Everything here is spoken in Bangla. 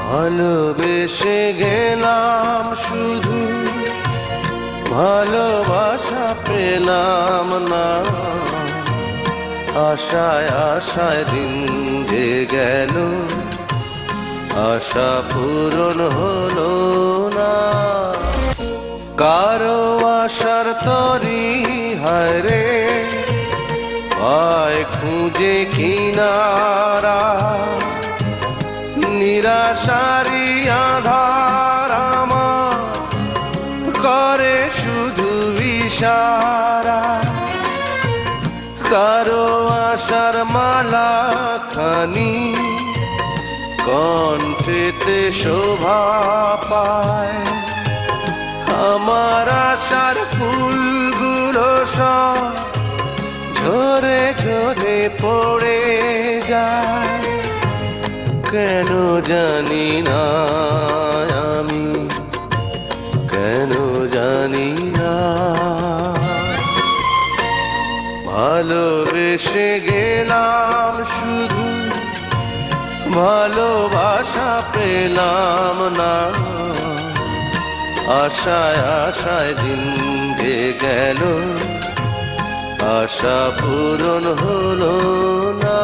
ভালোবেসে গেলাম শুধু, ভালোবাসা পেলাম না। আশায় আশায় দিন যে গেল, আশা পূরণ হলো না। কারো আশার তরি হায় রে, পায় খুঁজে কিনারা। নিরাশারি আধার আমার করে শুধু ইশারা। কারো আশার মালা খানি কণ্ঠেতে শোভা পায়। আমার আশার ফুলগুলো সব ঝরে ঝরে পড়ে যায়। কেন জানি না আমি, কেন জানি না। ভালোবেসে গেলাম শুধু, ভালোবাসা পেলাম না। আশায় আশায় দিন যে গেল, আশা পূরণ হলো না।